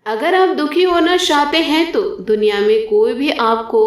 अगर आप दुखी होना चाहते हैं तो दुनिया में कोई भी आपको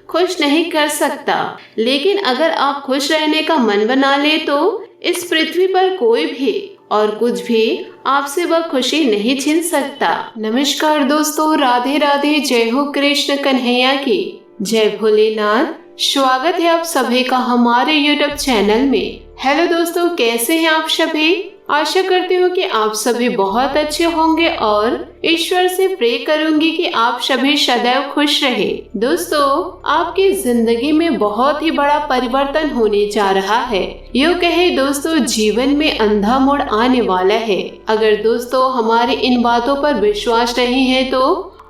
खुश नहीं कर सकता, लेकिन अगर आप खुश रहने का मन बना ले तो इस पृथ्वी पर कोई भी और कुछ भी आपसे वह खुशी नहीं छीन सकता। नमस्कार दोस्तों, राधे राधे, जय हो कृष्ण कन्हैया की, जय भोलेनाथ। स्वागत है आप सभी का हमारे YouTube चैनल में। हेलो दोस्तों, कैसे हैं आप सभी? आशा करती हूँ कि आप सभी बहुत अच्छे होंगे और ईश्वर से प्रे करूंगी कि आप सभी सदैव खुश रहे। दोस्तों, आपकी जिंदगी में बहुत ही बड़ा परिवर्तन होने जा रहा है। यूँ कहे दोस्तों, जीवन में अंधा मोड़ आने वाला है। अगर दोस्तों हमारी इन बातों पर विश्वास नहीं है तो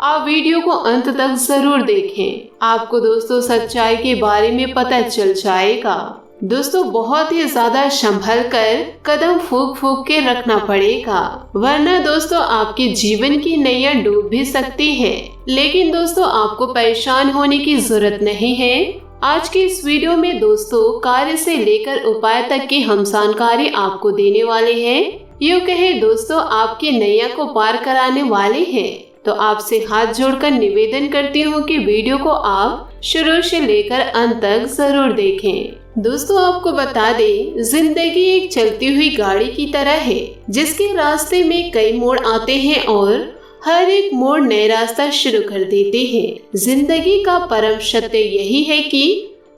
आप वीडियो को अंत तक जरूर देखें। आपको दोस्तों सच्चाई के बारे में पता चल जाएगा। दोस्तों, बहुत ही ज्यादा संभल कर कदम फूंक फूंक के रखना पड़ेगा, वरना दोस्तों आपके जीवन की नैया डूब भी सकती है। लेकिन दोस्तों, आपको परेशान होने की जरूरत नहीं है। आज की इस वीडियो में दोस्तों कार्य से लेकर उपाय तक की हम जानकारी आपको देने वाले हैं। यूँ कहे दोस्तों, आपकी नैया को पार कराने वाले हैं। तो आपसे हाथ जोड़कर निवेदन करती हूँ कि वीडियो को आप शुरू से लेकर अंत तक जरूर देखें। दोस्तों, आपको बता दें, जिंदगी एक चलती हुई गाड़ी की तरह है, जिसके रास्ते में कई मोड़ आते हैं और हर एक मोड़ नए रास्ता शुरू कर देते हैं। जिंदगी का परम सत्य यही है कि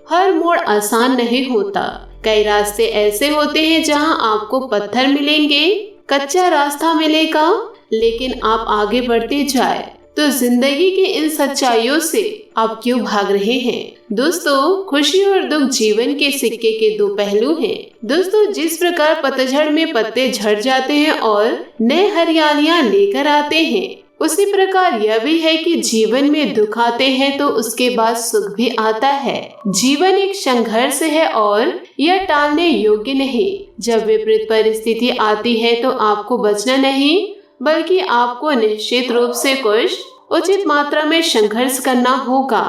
हर मोड़ आसान नहीं होता। कई रास्ते ऐसे होते हैं जहां आपको पत्थर मिलेंगे, कच्चा रास्ता मिलेगा, लेकिन आप आगे बढ़ते जाए तो जिंदगी के इन सच्चाइयों से आप क्यों भाग रहे हैं? दोस्तों, खुशी और दुख जीवन के सिक्के के दो पहलू हैं। दोस्तों, जिस प्रकार पतझड़ में पत्ते झड़ जाते हैं और नए हरियालियां लेकर आते हैं, उसी प्रकार यह भी है कि जीवन में दुख आते हैं तो उसके बाद सुख भी आता है। जीवन एक संघर्ष है और यह टालने योग्य नहीं। जब विपरीत परिस्थिति आती है तो आपको बचना नहीं, बल्कि आपको निश्चित रूप से कुछ उचित मात्रा में संघर्ष करना होगा।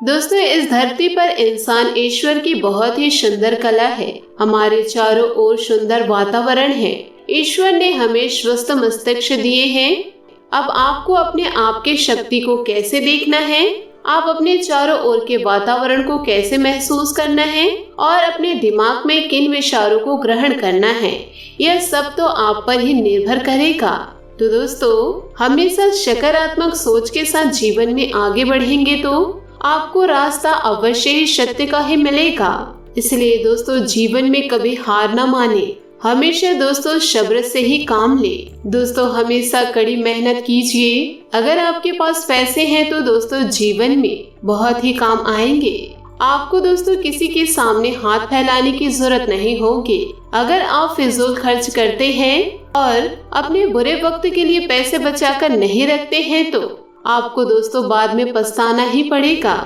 दोस्तों, इस धरती पर इंसान ईश्वर की बहुत ही सुंदर कला है। हमारे चारों ओर सुंदर वातावरण है। ईश्वर ने हमें स्वस्थ मस्तिष्क दिए हैं। अब आपको अपने आप के शक्ति को कैसे देखना है, आप अपने चारों ओर के वातावरण को कैसे महसूस करना है और अपने दिमाग में किन विचारों को ग्रहण करना है, यह सब तो आप पर ही निर्भर करेगा। तो दोस्तों, हमेशा सकारात्मक सोच के साथ जीवन में आगे बढ़ेंगे तो आपको रास्ता अवश्य ही सत्य का ही मिलेगा। इसलिए दोस्तों, जीवन में कभी हार न माने, हमेशा दोस्तों सब्र से ही काम ले। दोस्तों, हमेशा कड़ी मेहनत कीजिए। अगर आपके पास पैसे हैं तो दोस्तों जीवन में बहुत ही काम आएंगे। आपको दोस्तों किसी के सामने हाथ फैलाने की जरूरत नहीं होगी। अगर आप फिजूल खर्च करते हैं और अपने बुरे वक्त के लिए पैसे बचाकर नहीं रखते हैं तो आपको दोस्तों बाद में पछताना ही पड़ेगा।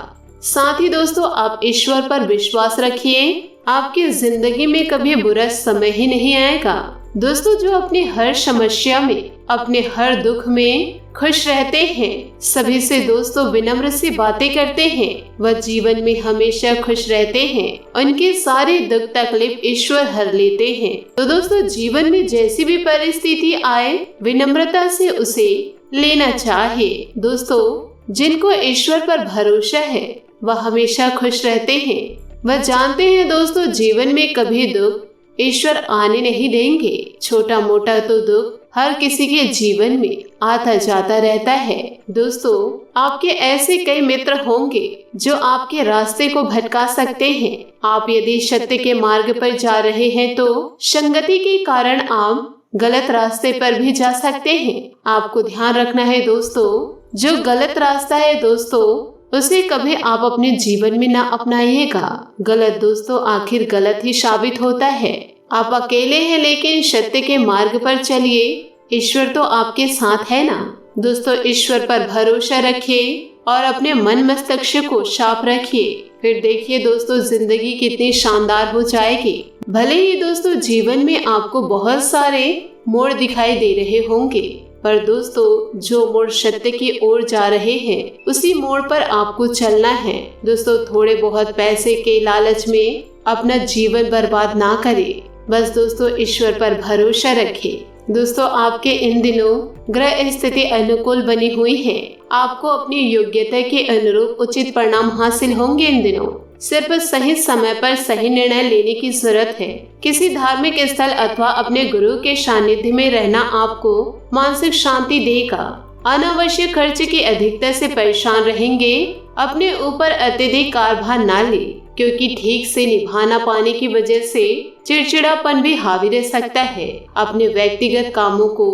साथ ही दोस्तों, आप ईश्वर पर विश्वास रखिए। आपकी जिंदगी में कभी बुरा समय ही नहीं आएगा। दोस्तों, जो अपनी हर समस्या में, अपने हर दुख में खुश रहते हैं, सभी से दोस्तों विनम्र से बातें करते हैं, वह जीवन में हमेशा खुश रहते हैं। उनके सारे दुख तकलीफ ईश्वर हर लेते हैं। तो दोस्तों, जीवन में जैसी भी परिस्थिति आए, विनम्रता से उसे लेना चाहिए। दोस्तों, जिनको ईश्वर पर भरोसा है वह हमेशा खुश रहते हैं। वह जानते हैं दोस्तों, जीवन में कभी दुख ईश्वर आने नहीं देंगे। छोटा मोटा तो दुख हर किसी के जीवन में आता जाता रहता है। दोस्तों, आपके ऐसे कई मित्र होंगे जो आपके रास्ते को भटका सकते हैं। आप यदि सत्य के मार्ग पर जा रहे हैं तो संगति के कारण आप गलत रास्ते पर भी जा सकते हैं। आपको ध्यान रखना है दोस्तों, जो गलत रास्ता है दोस्तों उसे कभी आप अपने जीवन में ना अपनाइएगा। गलत दोस्तों आखिर गलत ही साबित होता है। आप अकेले हैं लेकिन सत्य के मार्ग पर चलिए, ईश्वर तो आपके साथ है ना। दोस्तों, ईश्वर पर भरोसा रखिए और अपने मन मस्तिष्क को साफ रखिए, फिर देखिए दोस्तों जिंदगी कितनी शानदार हो जाएगी। भले ही दोस्तों जीवन में आपको बहुत सारे मोड़ दिखाई दे रहे होंगे, पर दोस्तों जो मोड़ सत्य की ओर जा रहे हैं उसी मोड़ पर आपको चलना है। दोस्तों, थोड़े बहुत पैसे के लालच में अपना जीवन बर्बाद ना करें। बस दोस्तों ईश्वर पर भरोसा रखें। दोस्तों आपके इन दिनों ग्रह स्थिति अनुकूल बनी हुई है। आपको अपनी योग्यता के अनुरूप उचित परिणाम हासिल होंगे। इन दिनों सिर्फ सही समय पर सही निर्णय लेने की जरूरत है। किसी धार्मिक स्थल अथवा अपने गुरु के सानिध्य में रहना आपको मानसिक शांति देगा। अनावश्यक खर्च की अधिकता से परेशान रहेंगे। अपने ऊपर अत्यधिक कार्यभार न ले, क्योंकि ठीक से निभा न पाने की वजह से चिड़चिड़ापन भी हावी रह सकता है। अपने व्यक्तिगत कामों को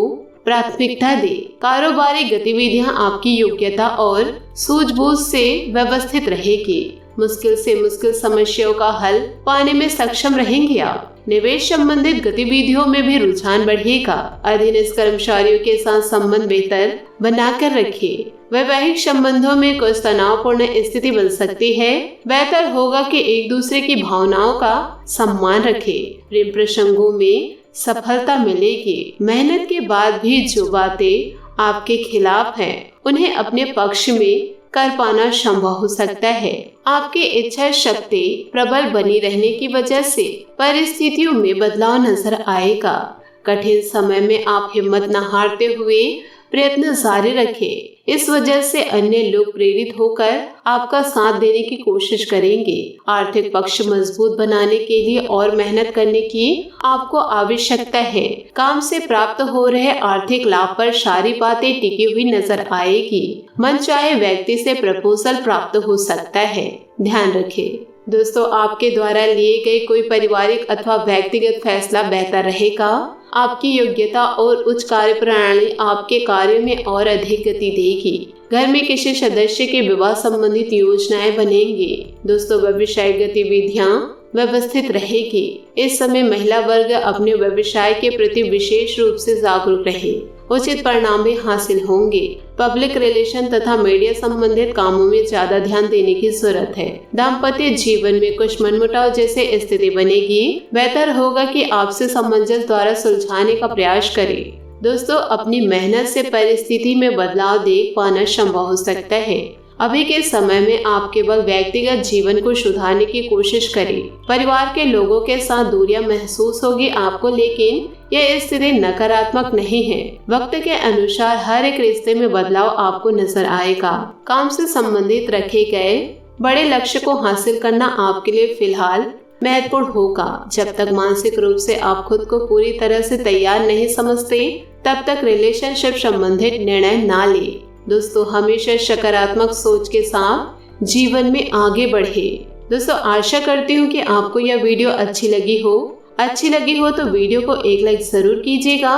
प्राथमिकता दे। कारोबारी गतिविधियां आपकी योग्यता और सूझबूझ से व्यवस्थित रहेगी। मुश्किल से मुश्किल समस्याओं का हल पाने में सक्षम रहेंगे आप। निवेश संबंधित गतिविधियों में भी रुझान बढ़ेगा। अधीनस्थ कर्मचारियों के साथ संबंध बेहतर बनाकर रखिए। वैवाहिक संबंधों में कुछ तनावपूर्ण स्थिति बन सकती है। बेहतर होगा कि एक दूसरे की भावनाओं का सम्मान रखें। प्रेम प्रसंगों में सफलता मिलेगी। मेहनत के बाद भी जो बातें आपके खिलाफ हैं, उन्हें अपने पक्ष में कर पाना संभव हो सकता है। आपकी इच्छा शक्ति प्रबल बनी रहने की वजह से परिस्थितियों में बदलाव नजर आएगा। कठिन समय में आप हिम्मत न हारते हुए प्रयत्न जारी रखें। इस वजह से अन्य लोग प्रेरित होकर आपका साथ देने की कोशिश करेंगे। आर्थिक पक्ष मजबूत बनाने के लिए और मेहनत करने की आपको आवश्यकता है। काम से प्राप्त हो रहे आर्थिक लाभ पर सारी बातें टिकी हुई नजर आएगी। मनचाहे व्यक्ति से प्रपोजल प्राप्त हो सकता है। ध्यान रखें दोस्तों, आपके द्वारा लिए गए कोई पारिवारिक अथवा व्यक्तिगत फैसला बेहतर रहेगा। आपकी योग्यता और उच्च कार्य प्रणाली आपके कार्य में और अधिक गति देगी। घर में किसी सदस्य के विवाह संबंधित योजनाएं बनेंगी। दोस्तों व्यवसायिक गतिविधियां व्यवस्थित रहेगी। इस समय महिला वर्ग अपने व्यवसाय के प्रति विशेष रूप से जागरूक रहे। उचित परिणाम भी हासिल होंगे। पब्लिक रिलेशन तथा मीडिया संबंधित कामों में ज्यादा ध्यान देने की जरूरत है। दाम्पत्य जीवन में कुछ मनमुटाव जैसे स्थिति बनेगी। बेहतर होगा कि आपसे सामंजस्य द्वारा सुलझाने का प्रयास करें। दोस्तों अपनी मेहनत से परिस्थिति में बदलाव देख पाना संभव हो सकता है। अभी के समय में आप केवल व्यक्तिगत जीवन को सुधारने की कोशिश करें। परिवार के लोगों के साथ दूरियां महसूस होगी आपको, लेकिन यह स्थिति नकारात्मक नहीं है। वक्त के अनुसार हर एक रिश्ते में बदलाव आपको नजर आएगा। काम से संबंधित रखे गए बड़े लक्ष्य को हासिल करना आपके लिए फिलहाल महत्वपूर्ण होगा। जब तक मानसिक रूप से आप खुद को पूरी तरह से तैयार नहीं समझते, तब तक रिलेशनशिप संबंधित निर्णय ना ले। दोस्तों हमेशा सकारात्मक सोच के साथ जीवन में आगे बढ़े। दोस्तों आशा करती हूँ कि आपको यह वीडियो अच्छी लगी हो तो वीडियो को एक लाइक जरूर कीजिएगा।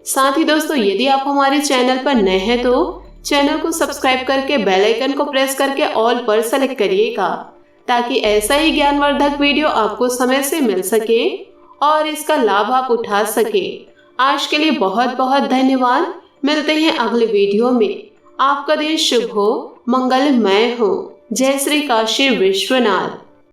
साथ ही दोस्तों यदि आप हमारे चैनल पर नए हैं तो चैनल को सब्सक्राइब करके बेल आइकन को प्रेस करके ऑल पर सेलेक्ट करिएगा, ताकि ऐसा ही ज्ञानवर्धक वीडियो आपको समय से मिल सके और इसका लाभ आप उठा सके। आज के लिए बहुत बहुत धन्यवाद। मिलते हैं अगले वीडियो में। आपका दिन शुभ हो, मंगलमय हो। जय श्री काशी विश्वनाथ।